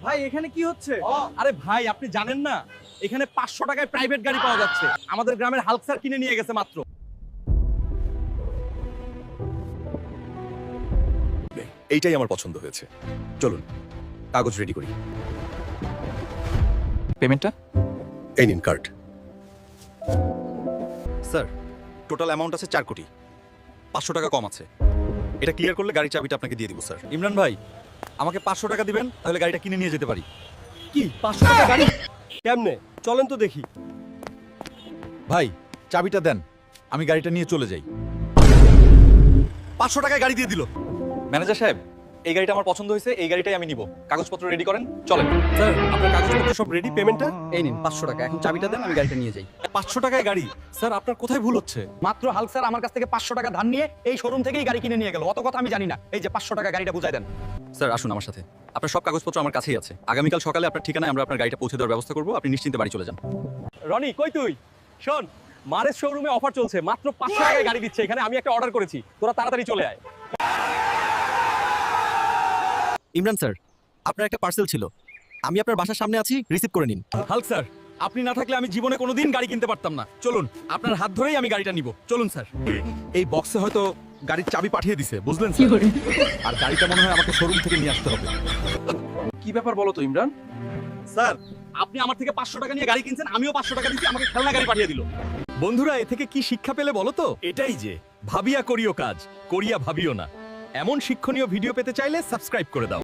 ভাই এখানে কি হচ্ছে? আরে ভাই আপনি জানেন না এখানে 500 টাকায় প্রাইভেট গাড়ি পাওয়া যাচ্ছে। আমাদের গ্রামের হালকসার কিনে নিয়ে গেছে মাত্র। এইটাই আমার পছন্দ হয়েছে। চলুন কাগজ রেডি করি। পেমেন্টটা? এই নিন কার্ড। স্যার, টোটাল অ্যামাউন্ট আছে 4 কোটি। 500 টাকা কম আছে। এটা ক্লিয়ার করলে গাড়ির চাবিটা আপনাকে দিয়ে দিব স্যার। ইমরান ভাই আমাকে 500 টাকা দিবেন, তাহলে গাড়িটা কিনে নিয়ে যেতে পারি। কি 500 টাকা গাড়ি? কেমনে? চলেন তো দেখি। ভাই চাবিটা দেন, আমি গাড়িটা নিয়ে চলে যাই। 500 টাকায় গাড়ি দিয়ে দিল। ম্যানেজার সাহেব, এই গাড়িটা আমার পছন্দ হয়েছে, এই গাড়িটাই আমি নিব। কাগজপত্র রেডি করেন, চলেন। স্যার আপনার কাগজপত্র সব রেডি, পেমেন্টটা? এই নিন 500 টাকা। এখন চাবিটা দেন, আমি গাড়িটা নিয়ে যাই। 500 টাকায় গাড়ি? স্যার আপনার কোথায় ভুল হচ্ছে? মাত্র হালক স্যার আমার কাছ থেকে 500 টাকা ধার নিয়ে এই শোরুম থেকেই গাড়ি কিনে নিয়ে গেল। অত কথা আমি জানি না। এই যে 500 টাকা গাড়িটা বুঝাই দেন। স্যার আসুন আমার সাথে, আপনার সব কাগজপত্র আমার কাছেই আছে। আগামীকাল সকালে আপনার ঠিকানায় আমরা আপনার গাড়িটা পৌঁছে দেওয়ার ব্যবস্থা করব। আপনি নিশ্চিন্তে বাড়ি চলে যান। রনি কই তুই? শোন, মারের শোরুমে অফার চলছে, মাত্র 500 টাকায় গাড়ি দিচ্ছে। এখানে আমি একটা অর্ডার করেছি, তোরা তাড়াতাড়ি চলে আয়। ইমরান স্যার, আপনার একটা পার্সেল ছিল। আমি আপনার বাসার সামনে আছি, রিসিভ করে নিন। হালক স্যার, আপনি না থাকলে আমি জীবনে কোনোদিন গাড়ি কিনতে পারতাম না। চলুন, আপনার হাত ধরেই আমি গাড়িটা নিব। চলুন স্যার। এই বক্সে হয়তো গাড়ির চাবি পাঠিয়ে দিছে, বুঝলেন স্যার? আর গাড়িটা মনে হয় আমাকে শোরুম থেকে নিয়ে আসতে হবে। কি ব্যাপার বলো তো ইমরান? স্যার আপনি আমার থেকে 500 টাকা নিয়ে গাড়ি কিনছেন, আমিও 500 টাকা দিচ্ছি, আমাকে খেলনা গাড়ি পাঠিয়ে দিল। বন্ধুরা এ থেকে কি শিক্ষা পেলে বলো তো? এটাই যে ভাবিয়া করিও কাজ, করিয়া ভাবিও না। এমন শিক্ষণীয় ভিডিও পেতে চাইলে সাবস্ক্রাইব করে দাও।